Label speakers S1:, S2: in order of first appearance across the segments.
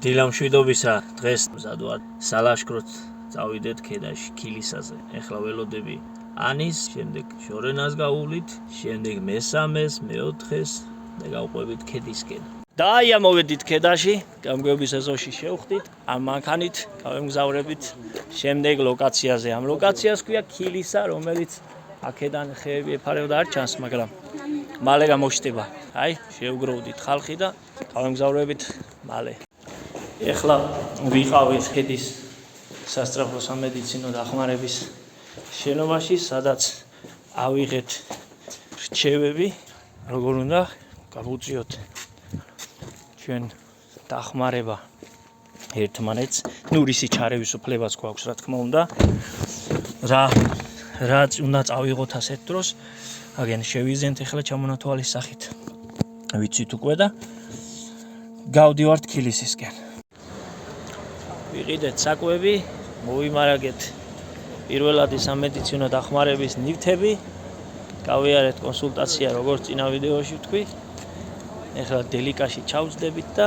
S1: დილამშვიდობისა დღეს მზად ვარ სალაშქროთ წავიდეთ ქედაში ქილისაზე. ეხლა ველოდები ანის, შემდეგ შორენას გავუვლით, შემდეგ მესამეს, მეოთხეს და გავყვებით ქედისკენ. და მოვედით ქედაში, გამგეობის ეზოში შევხვდით, ამ მანქანით გავემგზავრებით შემდეგ ლოკაციაზე. ამ ლოკაციას ქვია ქილისა, რომელიც აქედან ხეები ეფარებოდა არ ჩანს, მაგრამ მალე გამოჩნდება. შევგროვდით ხალხი და გავემგზავრებით მალე. ეხლა ვიყავით ქედის სასწრაფო სამედიცინო დახმარების შენობაში, სადაც ავიღეთ რჩევები, როგორ უნდა გავუწიოთ ჩვენ დახმარება ერთმანეთს, რისი ჩარევის უფლებაც გვაქვს, რა თქმა უნდა. რაც უნდა წავიღოთ ასეთ დროს, აგენ შევიზენთ ეხლა ჩამონათვალის სახით. ვიცით უკვე და გავდივართ ქილისისკენ. ვიყიდეთ საკვები, მოვიმარაგეთ პირველადი სამედიცინო დახმარების ნივთები, გავიარეთ კონსულტაცია, როგორც წინა ვიდეოში ვთქვი. ეხლა დელიკაში ჩავწდებით და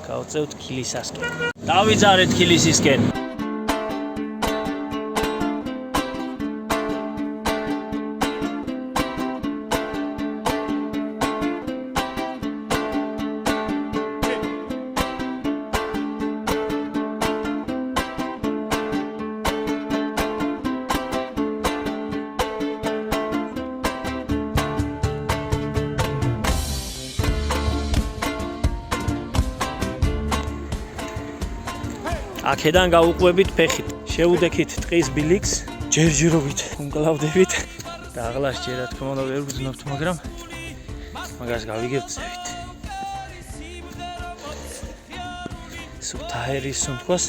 S1: გავწევთ ქილისასკენ. დავიძარეთ ქილისისკენ. აქედან გავუყვებით ფეხით. შევუდექით ტყის ბილიქს, ჯერჯერობით უმკლავდებით. და აღლას ჯერ რა თქმა უნდა ვერ ვგრძნობთ, მაგრამ მაგას გავიგებთ ზევით. სუფთაერის სუნთქვას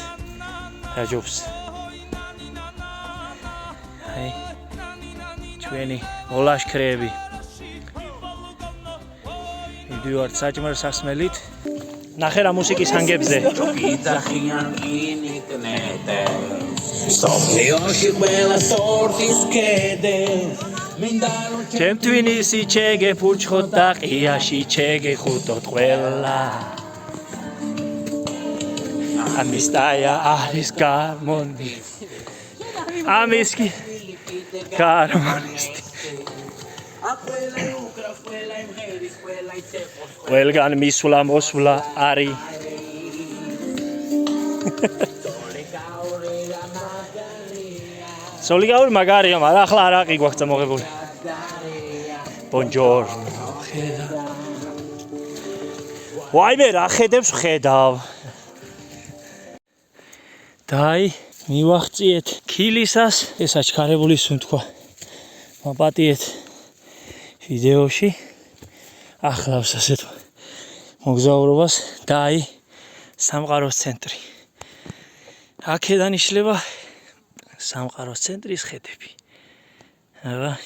S1: რაჯობს. ჩვენი მოლაშქრეები. მივდივართ საჭმელ სასმელით. ნახე რა მუსიკის ჰანგებზე. ჩემ თვინისი ჩეგეფურჩხოთ და ყიაში ჩეგეხუტოთ ყველა. ამის დაია არის გარმონი. ამის კი გარმონისტი. ყველგან მისვლა მოსვლა არის. სოლიგაური მაგარია, მაგრამ ახლა არაყი გვაქვს მოღებული. ბონჯორნო. ვაიმე რა ხედებს ხედავ. დაი მივახციეთ ქილისას, ეს აჩქარებული სუნთქვა. მაპატიეთ ვიდეოში. ახლავს ასეთ მოგზაურობას და სამყაროს ცენტრი. აქედან იშლება სამყაროს ცენტრის ხედები.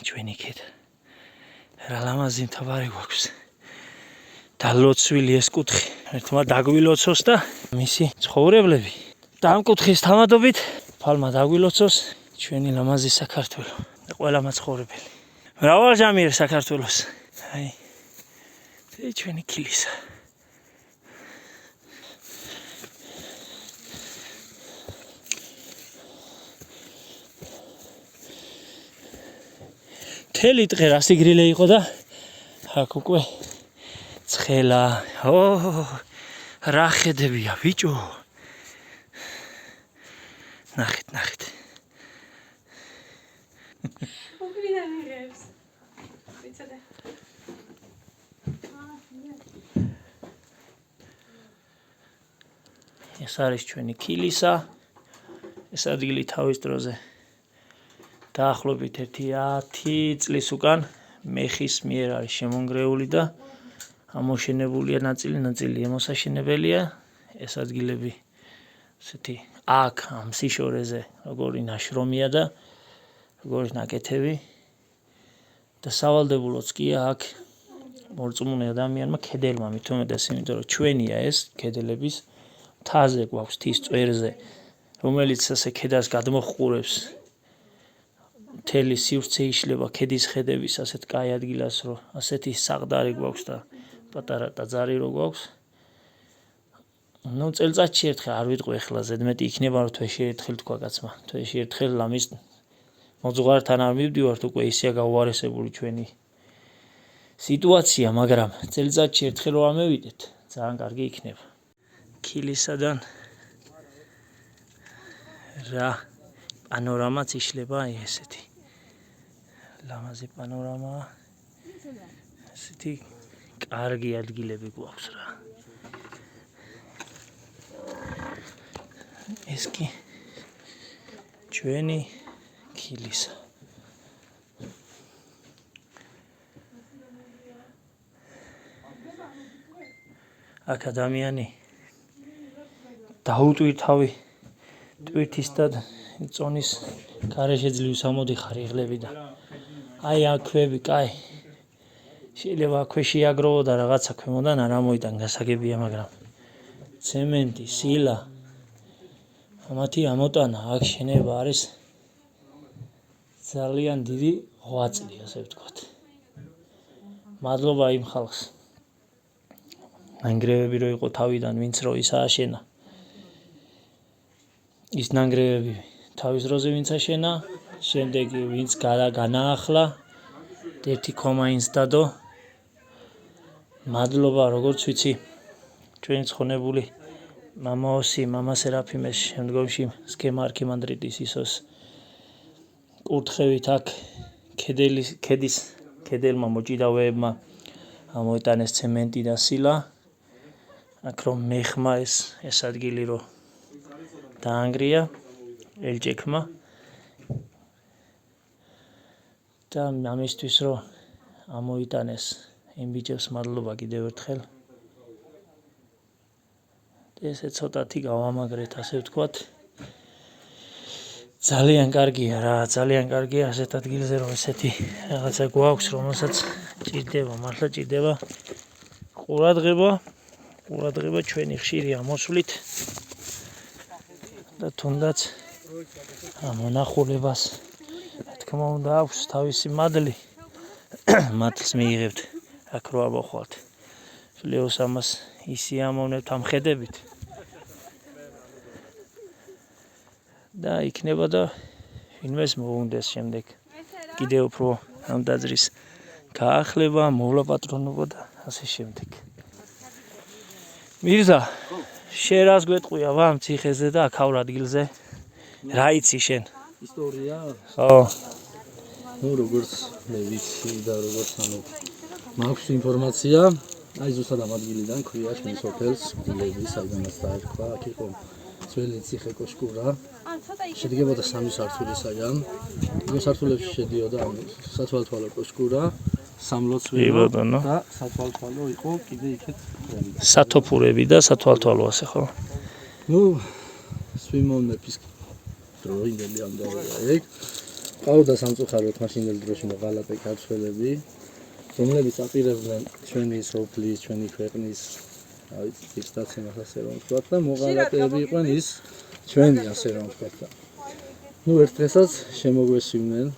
S1: ჩვენი ქედა. რა ლამაზი მთვარე გვაქვს. და ლოცვილი ეს კუთხე. ერთმა დაგვილოცოს და მისი ცხოვრებლები. და ამ კუთხის თამადობით ფალმა დაგვილოცოს ჩვენი ლამაზი საქართველო. და ყველა მაცხოვრებელი. მრავალჟამიერ საქართველოს. ჩვენი ქილისა. მთელი დღე რა სიგრილე იყო და აქ უკვე ცხელა. რა ხედებია ბიჭო. ნახეთ. ეს არის ჩვენი ქილისა. ეს ადგილი თავის დროზე დაახლოებით 10 წლის უკან მეხის მიერ არის შემონგრეული და ამოშენებულია ნაწილი ემოსაშენებელია. ეს ადგილები ესეთი აქ ამ სიშორეზე როგორი ნაშრომია და როგორი ნაკეთები და სავალდებულოც კი აქ მორწმუნე ადამიანმა ქედელმა მithumedes, იმიტომ რომ ჩვენია ეს ქედელების მთაზე გვაქვს თის წვერზე, რომელიც ასე ქედას გადმოჰყურებს. მთელი სივრცე იშლება ქედის ხედების ასეთ კაი ადგილას, რომ ასეთი საყდარი გვაქვს და პატარა ტაძარი რო გვაქვს. ნუ წელწადში ერთხელ არ ვიტყვი ახლა ზედმეტი იქნება რომ თვეში ერთხელ თქვა კაცმა თვეში ერთხელ ამის მოძღვართან არ მივდივართ უკვე ისეა გაუარესებული ჩვენი სიტუაცია მაგრამ წელწადში ერთხელ რომ ამევიდეთ ძალიან კარგი იქნება ქილისადან რა პანორამაც იშლება აი ესეთი ლამაზი პანორამა ესეთი კარგი ადგილები გვაქვს რა ეს კი ჩვენი ქილისა აქ ადამიანი დაუტვირთავი ტვირთის და წონის გარეშე ძლივს ამოდიხარ იღლები და აი აქვები კაი შეიძლება აქვე შეაგროვო და რაღაცა ქვემოდან არ ამოიტან გასაგებია მაგრამ ცემენტი სილა ამათი ამოტანა აქ შენება არის ძალიან დიდი ღვაწლი ასე ვთქვათ მადლობა იმ ხალხს ნანგრევები რო იყო თავიდან ვინც რო ის ააშენა ის ნანგრევები თავის დროზე ვინც აშენა შემდეგ ვინც განაახლა ერთი ქომა ინსტადო მადლობა როგორც ვიცი ჩვენი ცხონებული მამაოსი მამა სერაფიმეს შემდგომში სქემა არქიმანდრიტის ისოს კურთხევით აქ ქედელმა მოჭიდავეებმა ამოიტანეს ცემენტი და სილა აქ რომ მეხმა ეს ადგილი რომ დაანგრია ელჭექმა და ამისთვის რომ ამოიტანეს იმ ბიჭებს მადლობა კიდევ ერთხელ ესე ცოტათი გავამაგრეთ ასე ვთქვათ ძალიან კარგია რა ძალიან კარგია ასეთ ადგილზე რომ ესეთი რაღაცა გვაქვს რომელსაც ჭირდება მართლა ჭირდება ყურადღება ჩვენი ხშირი ამოსვლით და თუნდაც ამონახულებას რა თქმა უნდა აქვს თავისი მადლი მადლს მიიღებთ აქ რო ამოხვალთ შლიოს ამას ისი ამოვნებთ ამ ხედებით და იქნება და ვინმეს მოუნდეს შემდეგ კიდევ უფრო ამ დაძრის გაახლება მოვლა პატრონობა და ასე შემდეგ მირზა შენ რას გვეტყვია ვამ ციხეზე და აქაურ ადგილზე რა იცი შენ
S2: ისტორია
S1: ხო
S2: ნუ როგორც მე ვიცი და როგორც მაქვს ინფორმაცია აი ზუსტად ამ ადგილიდან ქვია ჩვენი სოფელს გულები საიდანაც დაერქვა აქ იყო ძველი ციხე კოშკურა შედგებოდა 3 სართულისაგან იმ სართულებში შედიოდა სათვალთვალო კოშკურა სამლოცველო და სათვალთვალო იყო კიდე იქეთ
S1: სათოფურები და სათვალთვალო ასე ხო
S2: ნუ სვიმონ მეფის დროინდელი ამ დავია ეგ ყავდა სამწუხაროდ მაშინდელ დროში მოღალატე ქართველები რომლებიც აპირებდნენ ჩვენი სოფლის ჩვენი ქვეყნის აი დიქტაციას ასე რომ ვთქვათ და მოღალატეები იყვნენ ის ჩვენი ასე რომ ვთქვათ და ნუ ერთ დღესაც შემოგვესვიმნენ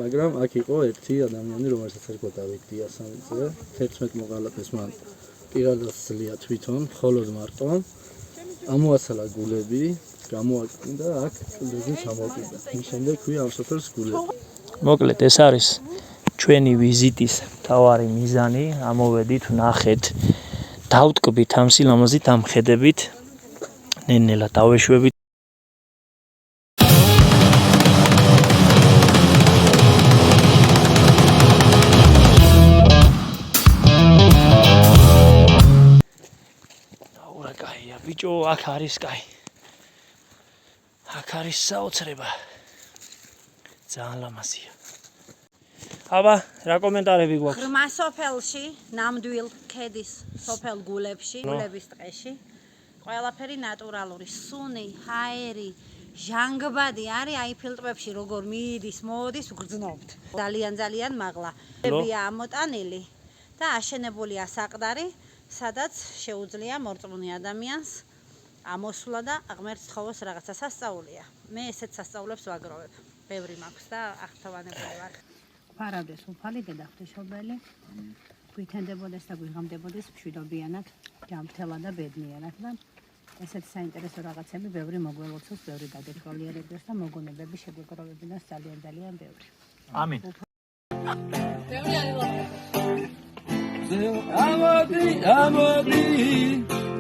S2: მაგრამ აქ იყო ერთი ადამიანი რომელსაც ერქვა დავით დიასამიძე 11 მოღალატეს მან პირადად სძლია თვითონ მხოლოდ მარტო ამოაცალა გულები გამოაკინდა აქ კლდეზე ჩამოვიდა მის შემდეგ ქვია ამ სოფელს გულები
S1: მოკლედ ეს არის ჩვენი ვიზიტის მთავარი მიზანი ამოვედით ვნახეთ დავტკბით ამ სილამაზით ამ ხედებით ნენელა დავეშვებით აურა კაია ბიჭო აქ არის კაი აქ არის საოცრება ძალიან ლამაზია აბა რა კომენტარები გვაქვს
S3: ღრმა სოფელში ნამდვილ ქედის სოფელ გულებში გულების ტყეში ყველაფერი ნატურალური სუნი ჰაერი ჟანგბადი არის აი ფილტვებში როგორ მიდის მოდის გრძნობთ ძალიან მაღლა ებია ამოტანილი და აშენებულია საყდარი სადაც შეუძლია მორწმუნე ადამიანს ამოსვლა და ღმერთს თხოვოს რაღაცა სასწაულია მე ესეთ სასწაულებს ვაგროვებ ბევრი მაქვს და აღთავანებული ვარ ფარადეს უფალი დედა ღვთისმშობელი გვითენდებოდეს და გვიღამდებოდეს მშვიდობიანად ჯამრთელა და ბედნიერად და ესეთი საინტერესო რაღაცები ბევრი მოგველოცოს, ბევრი გადაგვალიერებდეს და მოგონებები შეგვეგროვებინოს ძალიან ბევრი.
S1: ამინ.
S2: ამოდი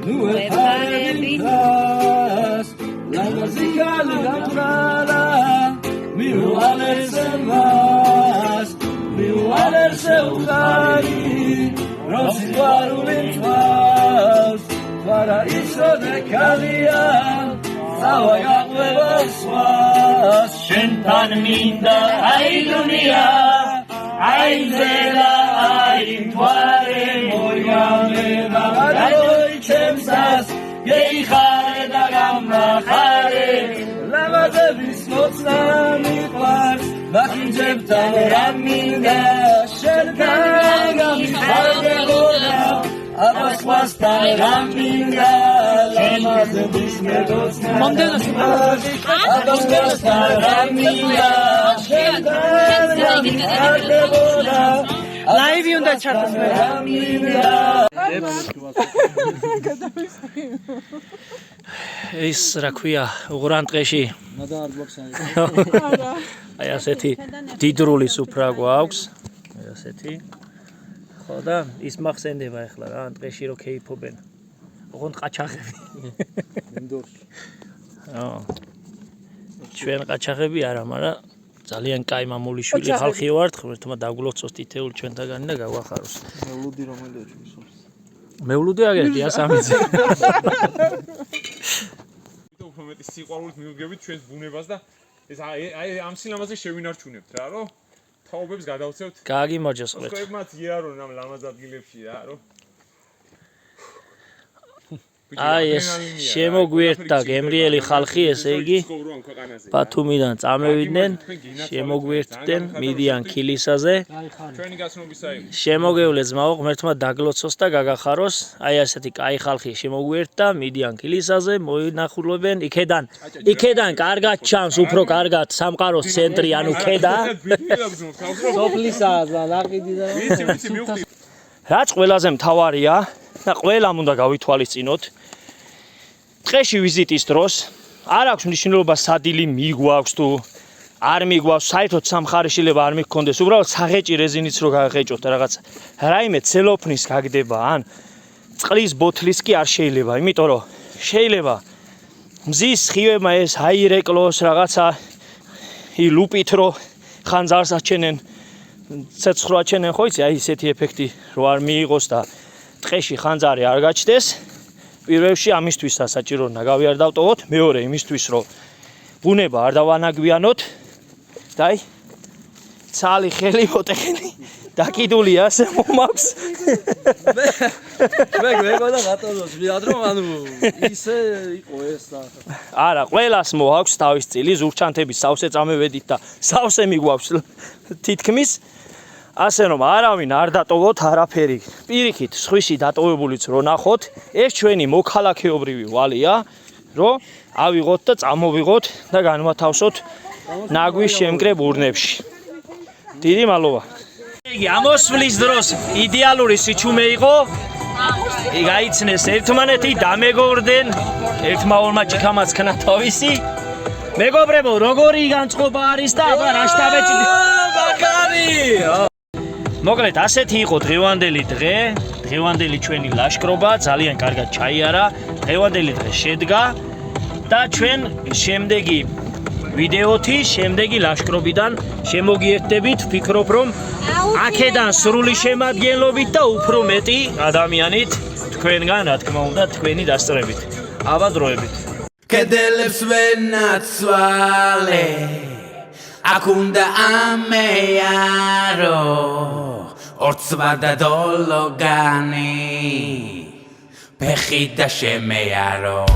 S2: ნუ ეხარებინას ლამაზიკალი გამრალა მიუალერსებას მიუალერსეულარი როსიგვარულენთვას ვარაისო დეკალია სავაგაყვევასვას შენთან მინდა აილუნია აინძელა აინთვარე მოიამება გადოი ჩემსას გეიხარე და გამახარე ლამაზების მოცნა მიყვარს მახინჯებთან რამ მინდა შენთან გამიხარდებოდა აბასვასთან რამ მინდა ლამაზების მოცნა აბასვასთან რამ მინდა შენთან გამიხარდებოდა
S4: ლაივი უნდა ჩართოს მე.
S1: ის რა ქვია, უღრან ტყეში. აი ასეთი დიდრული სუფრა გვაქვს. აი ასეთი. ხო და ის მახსენდება ახლა რა, ტყეში რო ქეიფობენ. ოღონდ ყაჩაღები.
S2: მინდორში.
S1: ჩვენ ყაჩაღები არა, მაგრამ ძალიან კაი მამულიშვილი ხალხი ვართ, ღმერთმა დაგულოცოს თითეული ჩვენთაგანი და გავახაროს.
S2: მევლუდი რომელია ჩვენს ხალხს?
S1: მევლუდი აგერდი ასამიძე.
S5: უფრო მეტი სიყვარულით მივუგებით ჩვენს ბუნებას და ეს აი ამ სილამაზე შევინარჩუნებთ რა, რომ თაობებს გადავცევთ.
S1: გააგიმარჯოს ყველთ.
S5: სხვებმაც იარონ ამ ლამაზ ადგილებში რა, რომ
S1: აი ეს შემოგვიერთდა გემრიელი ხალხი, ესე იგი ბათუმიდან წამევიდნენ, შემოგვიერთდნენ, მიდიან ქილისაზე.
S5: ჩვენი გაცნობისაა.
S1: შემოგევლე ძმაო, ღმერთმა დაგლოცოს და გაგახაროს. აი ასეთი კაი ხალხი შემოგვიერთდა, მიდიან ქილისაზე, მოინახულობენ იქედან კარგად ჩანს, უფრო კარგად სამყაროს ცენტრი, ანუ ქედა.
S2: სოფლისაა ნაყიდი და
S5: ვიცი მივხვდი.
S1: რაც ყველაზე მთავარია და ყველამ უნდა გავითვალისწინოთ. ტყეში ვიზიტის დროს არ აქვს მნიშვნელობა სადილი მიგვაქვს თუ არ მიგვაქვს, საერთოდ სამხარიშილება არ მიგქონდეს, უბრალოდ საღეჭი რეზინიც რო გაღეჭოთ რაღაც რაიმე ცელოფნის გაგდება, ან წყლის ბოთლის კი არ შეიძლება, იმიტომ რომ შეიძლება მზის სხივებმა ეს აირეკლოს რაღაცა ლუპით რო ხანძარს აჩენენ, ცეცხლო აჩენენ, ხო იცი, აი ესეთი ეფექტი რო არ მიიღოს და ტყეში ხანძარი არ გაჩნდეს. პირველში ამისთვის სასაჭირო უნდა გავიარდავტოვოთ, მეორე იმისთვის რომ ბუნება არ დავანაგვიანოთ და აი ცალი ხელი მოტეხენი დაკიდულია ასე მომაქვს.
S2: მე მეგონა რატოს ვიადრო ანუ ისე იყო ეს და
S1: არა, ყველას მოაქვს თავის წილი, ზურჩანთების სავსე წამევედით და სავსე მიგვაქვს თითქმის. ასე რომ არავინ არ დატოვოთ არაფერი. პირიქით, სხვისი დატოვებულიც რო ნახოთ, ეს ჩვენი მოქალაქეობრივი ვალია, რომ ავიღოთ და წამოვიღოთ და განვათავსოთ ნაგვის შემკრებ ურნებში. დიდი მადლობა. იგი ამოსვლის დროს იდეალური სიჩუმე იყო. გაიცნეს ერთმანეთი, დამეგობრდნენ, ერთმა ორმა ჭიქამაც ქნა თავისი. მეგობრებო, როგორი განწყობა არის და აბა რა შტაბეჭი ბაკარი. მოკლედ, ასეთი იყო დღევანდელი დღე, დღევანდელი ჩვენი ლაშქრობა, ძალიან კარგად ჩაიარა, დღევანდელი დღე შედგა და ჩვენ შემდეგი ვიდეოთი, შემდეგი ლაშქრობიდან შემოგიერთდებით, ვფიქრობ, რომ აქედან სრული შემადგენლობით და უფრო მეტი ადამიანით თქვენგან, რა თქმა უნდა, თქვენი დასწრებით. აბა დროებით.
S6: კედელებს ვენაცვალე აქ უნდა ამეარო ორცვა და დოლოგანი ფეხი და შემეარო